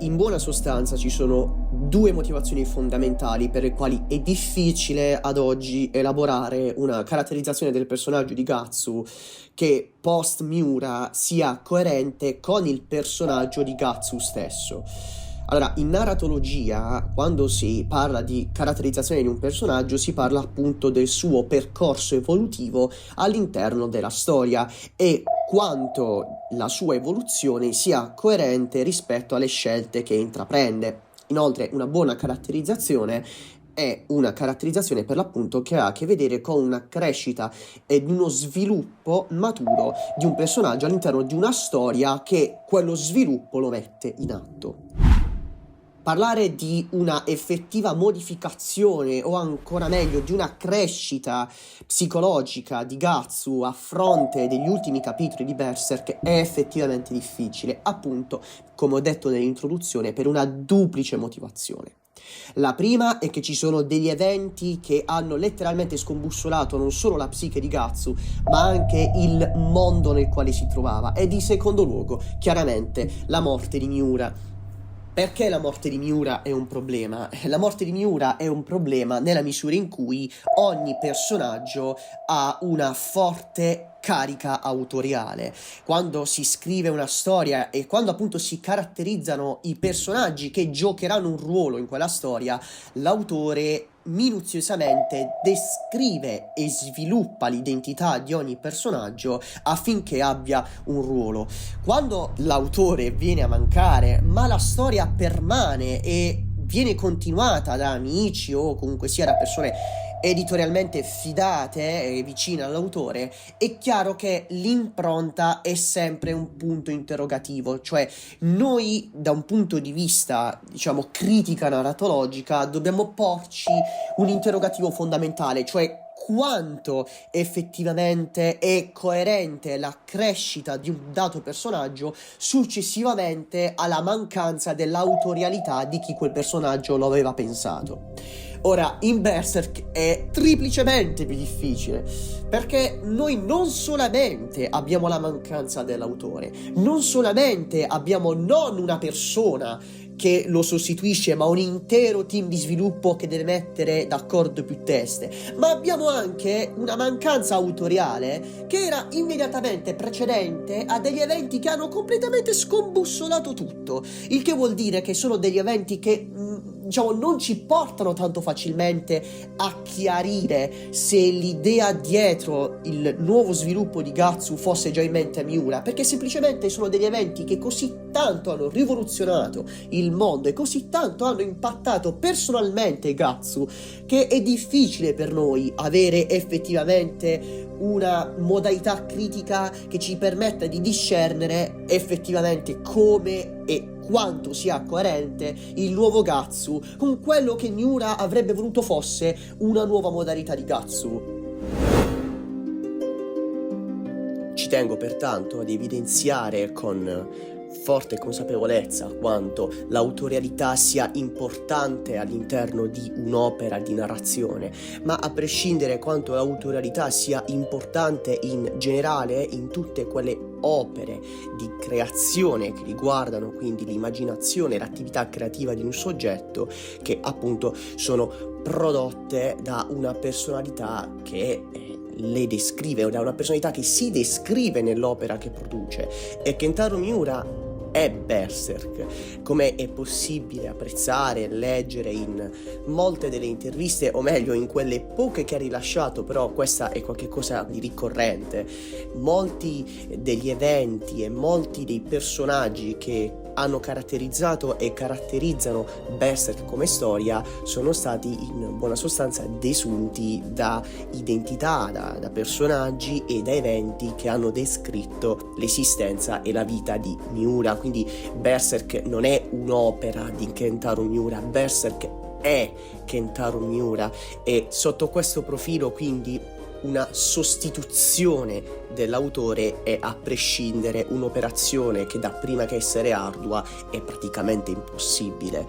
in buona sostanza ci sono due motivazioni fondamentali per le quali è difficile ad oggi elaborare una caratterizzazione del personaggio di Gatsu che post Miura sia coerente con il personaggio di Gatsu stesso. Allora, in narratologia, quando si parla di caratterizzazione di un personaggio, si parla appunto del suo percorso evolutivo all'interno della storia e quanto la sua evoluzione sia coerente rispetto alle scelte che intraprende. Inoltre, una buona caratterizzazione è una caratterizzazione per l'appunto che ha a che vedere con una crescita ed uno sviluppo maturo di un personaggio all'interno di una storia che quello sviluppo lo mette in atto. Parlare di una effettiva modificazione o ancora meglio di una crescita psicologica di Gatsu a fronte degli ultimi capitoli di Berserk è effettivamente difficile, appunto, come ho detto nell'introduzione, per una duplice motivazione. La prima è che ci sono degli eventi che hanno letteralmente scombussolato non solo la psiche di Gatsu, ma anche il mondo nel quale si trovava, ed in secondo luogo, chiaramente, la morte di Miura. Perché la morte di Miura è un problema? La morte di Miura è un problema nella misura in cui ogni personaggio ha una forte carica autoriale. Quando si scrive una storia e quando appunto si caratterizzano i personaggi che giocheranno un ruolo in quella storia, l'autore minuziosamente descrive e sviluppa l'identità di ogni personaggio affinché abbia un ruolo. Quando l'autore viene a mancare, ma la storia permane e viene continuata da amici o comunque sia da persone editorialmente fidate e vicine all'autore, è chiaro che l'impronta è sempre un punto interrogativo, cioè noi da un punto di vista, diciamo, critica narratologica dobbiamo porci un interrogativo fondamentale, cioè quanto effettivamente è coerente la crescita di un dato personaggio successivamente alla mancanza dell'autorialità di chi quel personaggio lo aveva pensato. Ora, in Berserk è triplicemente più difficile, perché noi non solamente abbiamo la mancanza dell'autore, non solamente abbiamo non una persona che lo sostituisce, ma un intero team di sviluppo che deve mettere d'accordo più teste, ma abbiamo anche una mancanza autoriale che era immediatamente precedente a degli eventi che hanno completamente scombussolato tutto, il che vuol dire che sono degli eventi che diciamo non ci portano tanto facilmente a chiarire se l'idea dietro il nuovo sviluppo di Gatsu fosse già in mente a Miura, perché semplicemente sono degli eventi che così tanto hanno rivoluzionato il mondo e così tanto hanno impattato personalmente Gatsu che è difficile per noi avere effettivamente una modalità critica che ci permetta di discernere effettivamente come e quanto sia coerente il nuovo Gatsu con quello che Miura avrebbe voluto fosse una nuova modalità di Gatsu. Ci tengo pertanto ad evidenziare con forte consapevolezza quanto l'autorialità sia importante all'interno di un'opera di narrazione, ma a prescindere quanto l'autorialità sia importante in generale in tutte quelle opere di creazione che riguardano quindi l'immaginazione e l'attività creativa di un soggetto che appunto sono prodotte da una personalità che le descrive o da una personalità che si descrive nell'opera che produce. E Kentaro Miura è Berserk, come è possibile apprezzare e leggere in molte delle interviste, o meglio in quelle poche che ha rilasciato, però questa è qualcosa di ricorrente. Molti degli eventi e molti dei personaggi che hanno caratterizzato e caratterizzano Berserk come storia sono stati in buona sostanza desunti da identità, da personaggi e da eventi che hanno descritto l'esistenza e la vita di Miura. Quindi Berserk non è un'opera di Kentaro Miura, Berserk è Kentaro Miura, e sotto questo profilo quindi una sostituzione dell'autore è a prescindere un'operazione che dapprima che essere ardua è praticamente impossibile.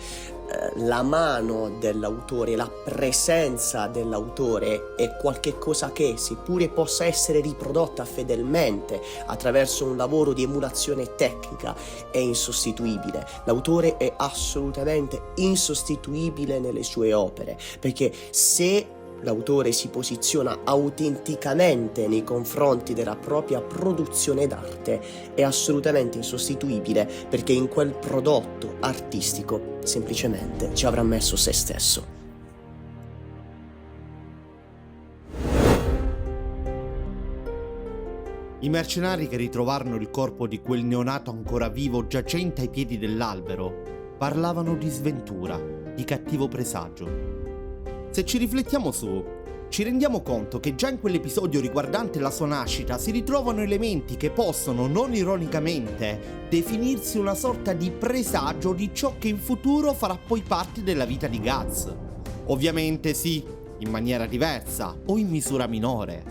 la mano dell'autore, la presenza dell'autore è qualche cosa che, seppure possa essere riprodotta fedelmente attraverso un lavoro di emulazione tecnica, è insostituibile. L'autore è assolutamente insostituibile nelle sue opere, perché se l'autore si posiziona autenticamente nei confronti della propria produzione d'arte, è assolutamente insostituibile, perché in quel prodotto artistico semplicemente ci avrà messo se stesso. I mercenari che ritrovarono il corpo di quel neonato ancora vivo giacente ai piedi dell'albero parlavano di sventura, di cattivo presagio. Se ci riflettiamo su, ci rendiamo conto che già in quell'episodio riguardante la sua nascita si ritrovano elementi che possono, non ironicamente, definirsi una sorta di presagio di ciò che in futuro farà poi parte della vita di Guts. Ovviamente sì, in maniera diversa o in misura minore,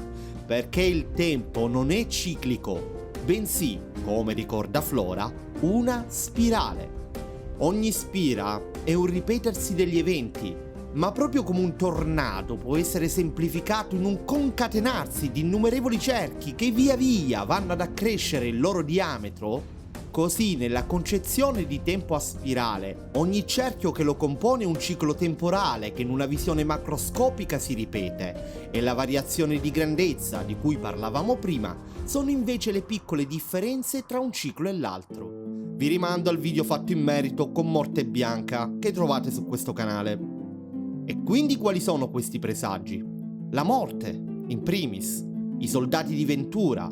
perché il tempo non è ciclico, bensì, come ricorda Flora, una spirale. Ogni spira è un ripetersi degli eventi, ma proprio come un tornado può essere semplificato in un concatenarsi di innumerevoli cerchi che via via vanno ad accrescere il loro diametro, così nella concezione di tempo a spirale, ogni cerchio che lo compone è un ciclo temporale che in una visione macroscopica si ripete, e la variazione di grandezza di cui parlavamo prima sono invece le piccole differenze tra un ciclo e l'altro. Vi rimando al video fatto in merito con Morte Bianca che trovate su questo canale. E quindi quali sono questi presagi? La morte, in primis, i soldati di Ventura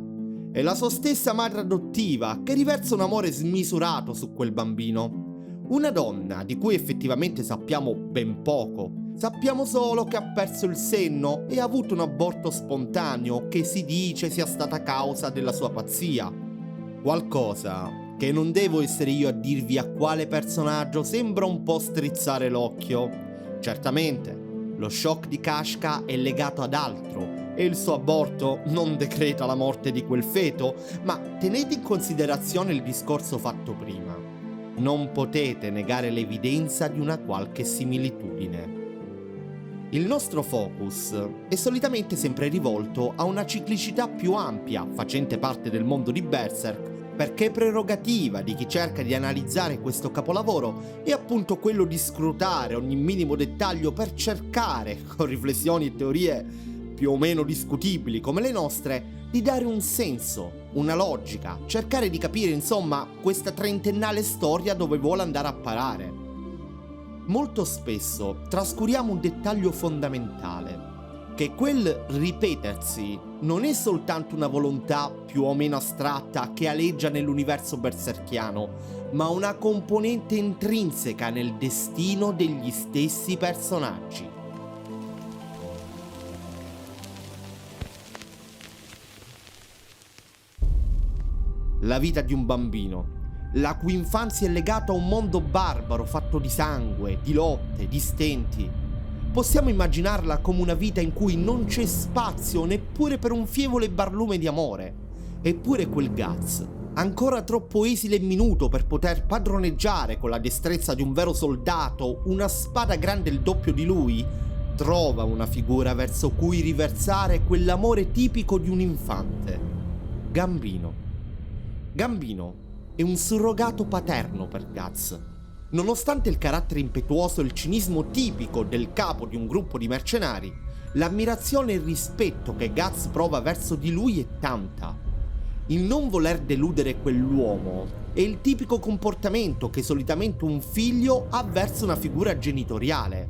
e la sua stessa madre adottiva che riversa un amore smisurato su quel bambino. Una donna di cui effettivamente sappiamo ben poco. Sappiamo solo che ha perso il senno e ha avuto un aborto spontaneo che si dice sia stata causa della sua pazzia. Qualcosa che non devo essere io a dirvi a quale personaggio sembra un po' strizzare l'occhio. Certamente, lo shock di Kashka è legato ad altro e il suo aborto non decreta la morte di quel feto, ma tenete in considerazione il discorso fatto prima. Non potete negare l'evidenza di una qualche similitudine. Il nostro focus è solitamente sempre rivolto a una ciclicità più ampia, facente parte del mondo di Berserk, perché prerogativa di chi cerca di analizzare questo capolavoro è appunto quello di scrutare ogni minimo dettaglio per cercare, con riflessioni e teorie più o meno discutibili come le nostre, di dare un senso, una logica, cercare di capire insomma questa trentennale storia dove vuole andare a parare. Molto spesso trascuriamo un dettaglio fondamentale, che quel ripetersi non è soltanto una volontà più o meno astratta che aleggia nell'universo berserkiano, ma una componente intrinseca nel destino degli stessi personaggi. La vita di un bambino, la cui infanzia è legata a un mondo barbaro fatto di sangue, di lotte, di stenti. Possiamo immaginarla come una vita in cui non c'è spazio neppure per un fievole barlume di amore. Eppure quel Guts, ancora troppo esile e minuto per poter padroneggiare con la destrezza di un vero soldato una spada grande il doppio di lui, trova una figura verso cui riversare quell'amore tipico di un infante. Gambino. Gambino è un surrogato paterno per Guts. Nonostante il carattere impetuoso e il cinismo tipico del capo di un gruppo di mercenari, l'ammirazione e il rispetto che Guts prova verso di lui è tanta. Il non voler deludere quell'uomo è il tipico comportamento che solitamente un figlio ha verso una figura genitoriale.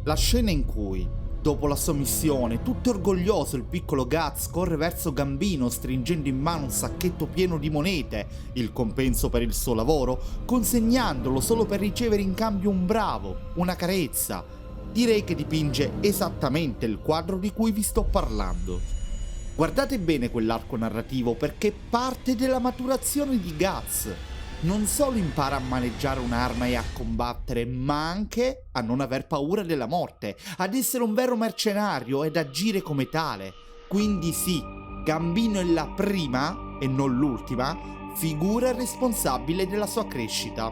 La scena in cui, dopo la sua missione, tutto orgoglioso il piccolo Guts corre verso Gambino stringendo in mano un sacchetto pieno di monete, il compenso per il suo lavoro, consegnandolo solo per ricevere in cambio un bravo, una carezza. Direi che dipinge esattamente il quadro di cui vi sto parlando. Guardate bene quell'arco narrativo perché parte della maturazione di Guts. Non solo impara a maneggiare un'arma e a combattere, ma anche a non aver paura della morte, ad essere un vero mercenario ed agire come tale. Quindi sì, Gambino è la prima, e non l'ultima, figura responsabile della sua crescita.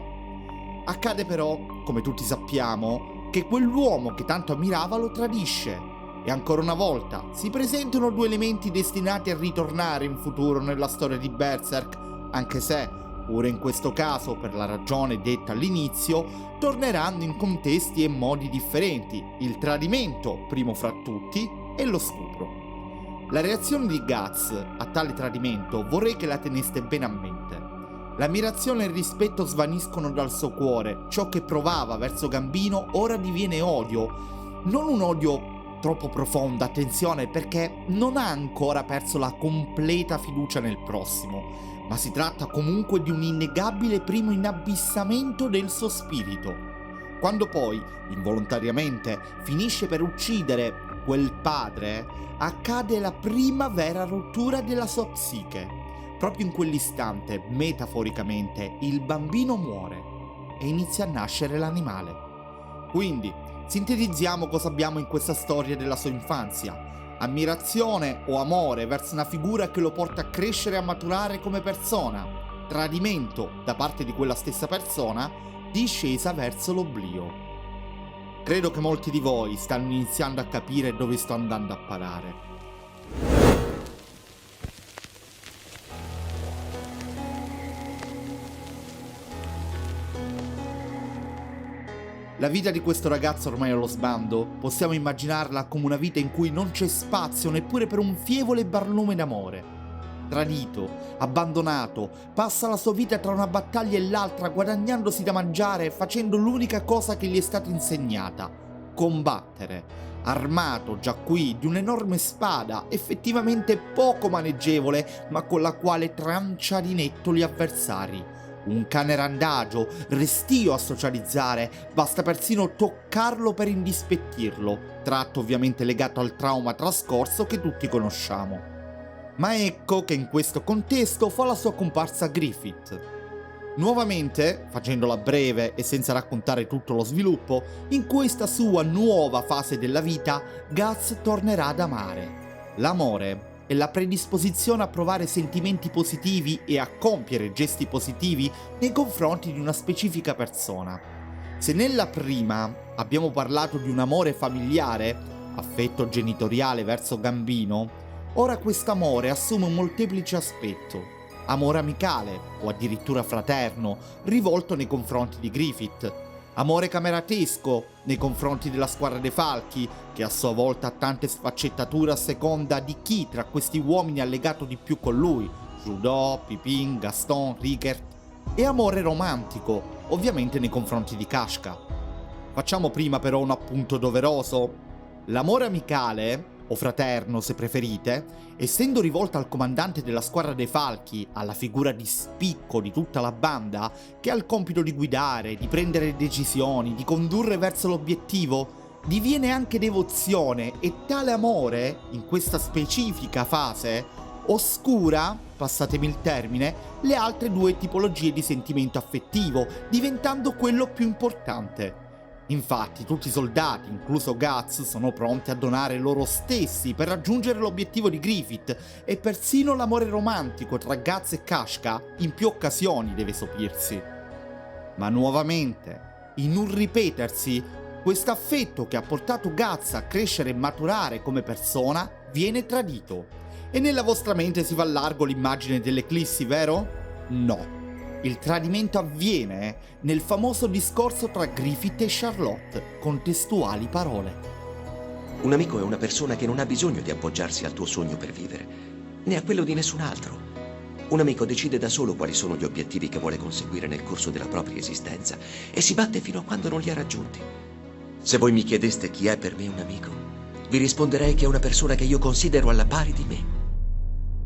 Accade però, come tutti sappiamo, che quell'uomo che tanto ammirava lo tradisce. E ancora una volta si presentano due elementi destinati a ritornare in futuro nella storia di Berserk, anche se, pure in questo caso, per la ragione detta all'inizio, torneranno in contesti e modi differenti, il tradimento, primo fra tutti, e lo stupro. La reazione di Guts a tale tradimento vorrei che la teneste bene a mente. L'ammirazione e il rispetto svaniscono dal suo cuore, ciò che provava verso Gambino ora diviene odio, non un odio troppo profondo, attenzione, perché non ha ancora perso la completa fiducia nel prossimo, ma si tratta comunque di un innegabile primo inabissamento del suo spirito. Quando poi, involontariamente, finisce per uccidere quel padre, accade la prima vera rottura della sua psiche. Proprio in quell'istante, metaforicamente, il bambino muore e inizia a nascere l'animale. Quindi, sintetizziamo cosa abbiamo in questa storia della sua infanzia. Ammirazione o amore verso una figura che lo porta a crescere e a maturare come persona. Tradimento da parte di quella stessa persona, discesa verso l'oblio. Credo che molti di voi stanno iniziando a capire dove sto andando a parare. La vita di questo ragazzo ormai allo sbando, possiamo immaginarla come una vita in cui non c'è spazio neppure per un fievole barlume d'amore. Tradito, abbandonato, passa la sua vita tra una battaglia e l'altra guadagnandosi da mangiare e facendo l'unica cosa che gli è stata insegnata: combattere, armato già qui di un'enorme spada effettivamente poco maneggevole ma con la quale trancia di netto gli avversari. Un cane randagio, restio a socializzare, basta persino toccarlo per indispettirlo, tratto ovviamente legato al trauma trascorso che tutti conosciamo. Ma ecco che in questo contesto fa la sua comparsa Griffith. Nuovamente, facendola breve e senza raccontare tutto lo sviluppo, in questa sua nuova fase della vita, Guts tornerà ad amare. L'amore è la predisposizione a provare sentimenti positivi e a compiere gesti positivi nei confronti di una specifica persona. Se nella prima abbiamo parlato di un amore familiare, affetto genitoriale verso Gambino, ora quest'amore assume un molteplice aspetto: amore amicale o addirittura fraterno, rivolto nei confronti di Griffith, amore cameratesco nei confronti della squadra dei falchi, che a sua volta ha tante sfaccettature a seconda di chi tra questi uomini ha legato di più con lui: Judeau, Pipin, Gaston, Rickert, e amore romantico, ovviamente nei confronti di Kashka. Facciamo prima però un appunto doveroso. L'amore amicale, o fraterno se preferite, essendo rivolta al comandante della squadra dei falchi, alla figura di spicco di tutta la banda, che ha il compito di guidare, di prendere decisioni, di condurre verso l'obiettivo, diviene anche devozione, e tale amore, in questa specifica fase, oscura, passatemi il termine, le altre due tipologie di sentimento affettivo, diventando quello più importante. Infatti tutti i soldati, incluso Guts, sono pronti a donare loro stessi per raggiungere l'obiettivo di Griffith, e persino l'amore romantico tra Guts e Kashka in più occasioni deve sopirsi. Ma nuovamente, in un ripetersi, questo affetto che ha portato Guts a crescere e maturare come persona viene tradito. E nella vostra mente si fa largo l'immagine dell'eclissi, vero? No. Il tradimento avviene nel famoso discorso tra Griffith e Charlotte, con testuali parole. Un amico è una persona che non ha bisogno di appoggiarsi al tuo sogno per vivere, né a quello di nessun altro. Un amico decide da solo quali sono gli obiettivi che vuole conseguire nel corso della propria esistenza e si batte fino a quando non li ha raggiunti. Se voi mi chiedeste chi è per me un amico, vi risponderei che è una persona che io considero alla pari di me.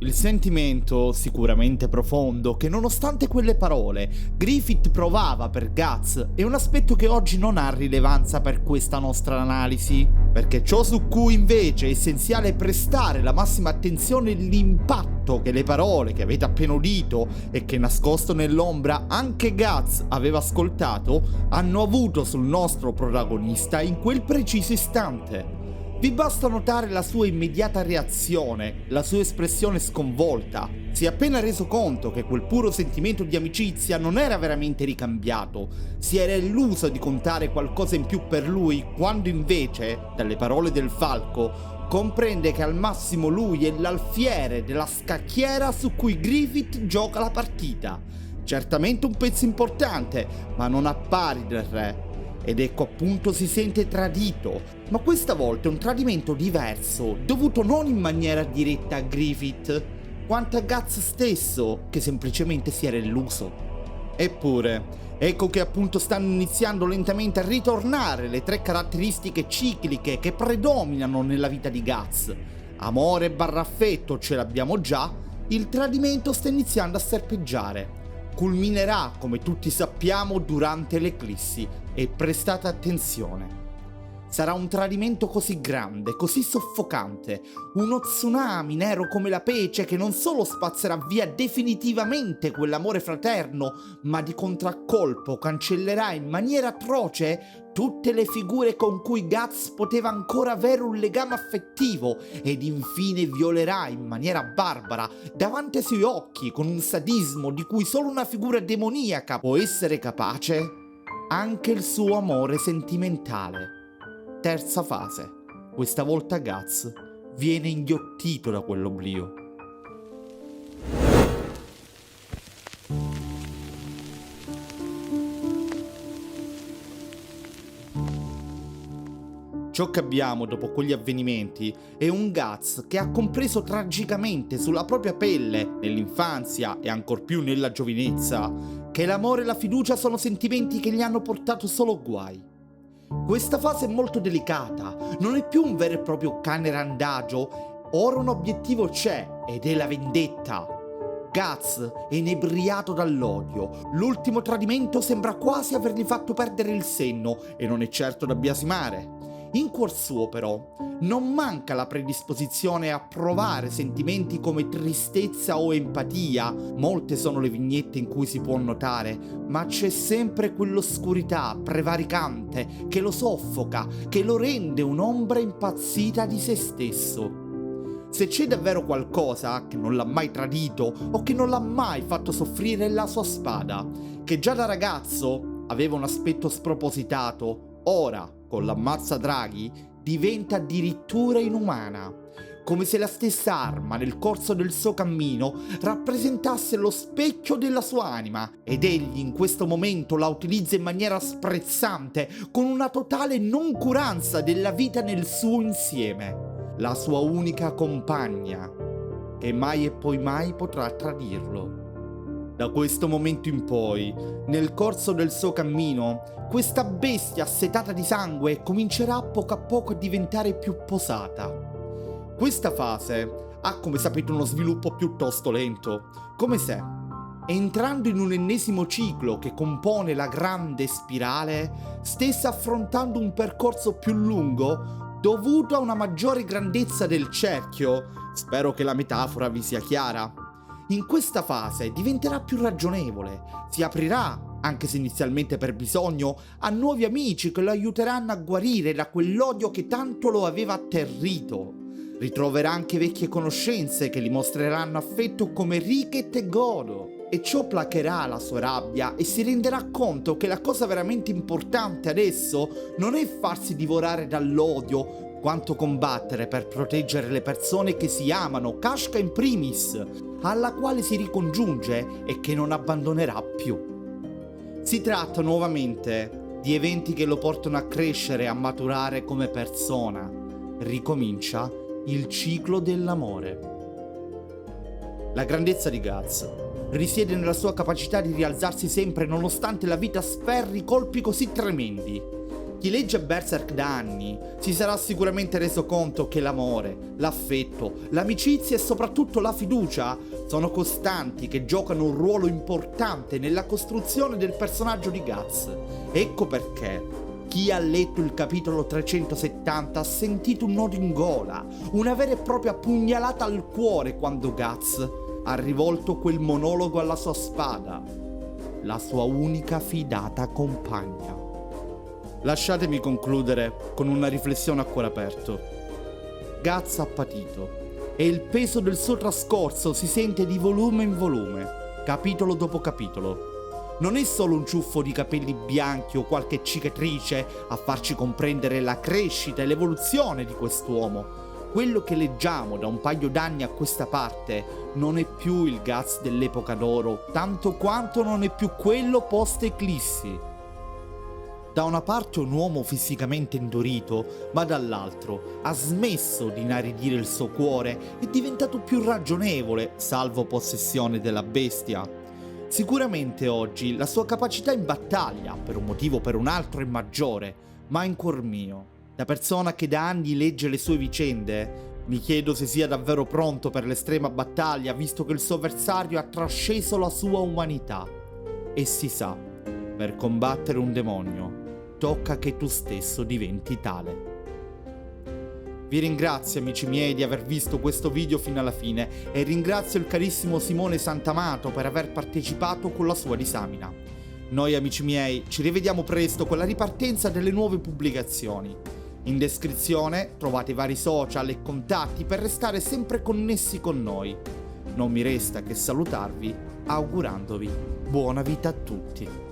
Il sentimento, sicuramente profondo, che nonostante quelle parole Griffith provava per Guts è un aspetto che oggi non ha rilevanza per questa nostra analisi, perché ciò su cui invece è essenziale prestare la massima attenzione è l'impatto che le parole che avete appena udito e che nascosto nell'ombra anche Guts aveva ascoltato hanno avuto sul nostro protagonista in quel preciso istante. Vi basta notare la sua immediata reazione, la sua espressione sconvolta. Si è appena reso conto che quel puro sentimento di amicizia non era veramente ricambiato, si era illuso di contare qualcosa in più per lui, quando invece, dalle parole del falco, comprende che al massimo lui è l'alfiere della scacchiera su cui Griffith gioca la partita. Certamente un pezzo importante, ma non a pari del re. Ed ecco appunto si sente tradito, ma questa volta è un tradimento diverso, dovuto non in maniera diretta a Griffith, quanto a Guts stesso, che semplicemente si era illuso. Eppure, ecco che appunto stanno iniziando lentamente a ritornare le 3 caratteristiche cicliche che predominano nella vita di Guts. Amore / affetto ce l'abbiamo già, il tradimento sta iniziando a serpeggiare. Culminerà, come tutti sappiamo, durante l'eclissi, e prestate attenzione. Sarà un tradimento così grande, così soffocante, uno tsunami nero come la pece che non solo spazzerà via definitivamente quell'amore fraterno, ma di contraccolpo cancellerà in maniera atroce tutte le figure con cui Guts poteva ancora avere un legame affettivo ed infine violerà in maniera barbara davanti ai suoi occhi con un sadismo di cui solo una figura demoniaca può essere capace anche il suo amore sentimentale. Terza fase. Questa volta Guts viene inghiottito da quell'oblio. Ciò che abbiamo dopo quegli avvenimenti è un Guts che ha compreso tragicamente sulla propria pelle, nell'infanzia e ancor più nella giovinezza, che l'amore e la fiducia sono sentimenti che gli hanno portato solo guai. Questa fase è molto delicata, non è più un vero e proprio cane randagio, ora un obiettivo c'è ed è la vendetta. Guts è inebriato dall'odio, l'ultimo tradimento sembra quasi avergli fatto perdere il senno e non è certo da biasimare. In cuor suo però non manca la predisposizione a provare sentimenti come tristezza o empatia, molte sono le vignette in cui si può notare, ma c'è sempre quell'oscurità prevaricante che lo soffoca, che lo rende un'ombra impazzita di se stesso. Se c'è davvero qualcosa che non l'ha mai tradito o che non l'ha mai fatto soffrire è la sua spada, che già da ragazzo aveva un aspetto spropositato, ora con l'ammazza draghi, diventa addirittura inumana, come se la stessa arma nel corso del suo cammino rappresentasse lo specchio della sua anima, ed egli in questo momento la utilizza in maniera sprezzante, con una totale noncuranza della vita nel suo insieme, la sua unica compagna, che mai e poi mai potrà tradirlo. Da questo momento in poi, nel corso del suo cammino, questa bestia assetata di sangue comincerà a poco a diventare più posata. Questa fase ha, come sapete, uno sviluppo piuttosto lento, come se, entrando in un ennesimo ciclo che compone la grande spirale, stesse affrontando un percorso più lungo dovuto a una maggiore grandezza del cerchio. Spero che la metafora vi sia chiara. In questa fase diventerà più ragionevole, si aprirà, anche se inizialmente per bisogno, a nuovi amici che lo aiuteranno a guarire da quell'odio che tanto lo aveva atterrito. Ritroverà anche vecchie conoscenze che gli mostreranno affetto come Ricket e Godo, e ciò placherà la sua rabbia e si renderà conto che la cosa veramente importante adesso non è farsi divorare dall'odio, quanto combattere per proteggere le persone che si amano, Kashka in primis, alla quale si ricongiunge e che non abbandonerà più. Si tratta nuovamente di eventi che lo portano a crescere e a maturare come persona. Ricomincia il ciclo dell'amore. La grandezza di Guts risiede nella sua capacità di rialzarsi sempre nonostante la vita sferri colpi così tremendi. Chi legge Berserk da anni si sarà sicuramente reso conto che l'amore, l'affetto, l'amicizia e soprattutto la fiducia sono costanti che giocano un ruolo importante nella costruzione del personaggio di Guts. Ecco perché chi ha letto il capitolo 370 ha sentito un nodo in gola, una vera e propria pugnalata al cuore quando Guts ha rivolto quel monologo alla sua spada, la sua unica fidata compagna. Lasciatemi concludere con una riflessione a cuore aperto. Guts ha patito e il peso del suo trascorso si sente di volume in volume, capitolo dopo capitolo. Non è solo un ciuffo di capelli bianchi o qualche cicatrice a farci comprendere la crescita e l'evoluzione di quest'uomo. Quello che leggiamo da un paio d'anni a questa parte non è più il Guts dell'epoca d'oro, tanto quanto non è più quello post-eclissi. Da una parte un uomo fisicamente indurito, ma dall'altro ha smesso di inaridire il suo cuore, è diventato più ragionevole, salvo possessione della bestia. Sicuramente oggi la sua capacità in battaglia, per un motivo o per un altro, è maggiore, ma in cuor mio, da persona che da anni legge le sue vicende, mi chiedo se sia davvero pronto per l'estrema battaglia, visto che il suo avversario ha trasceso la sua umanità. E si sa, per combattere un demonio, tocca che tu stesso diventi tale. Vi ringrazio, amici miei, di aver visto questo video fino alla fine e ringrazio il carissimo Simone Santamato per aver partecipato con la sua disamina. Noi, amici miei, ci rivediamo presto con la ripartenza delle nuove pubblicazioni. In descrizione trovate i vari social e contatti per restare sempre connessi con noi. Non mi resta che salutarvi augurandovi buona vita a tutti.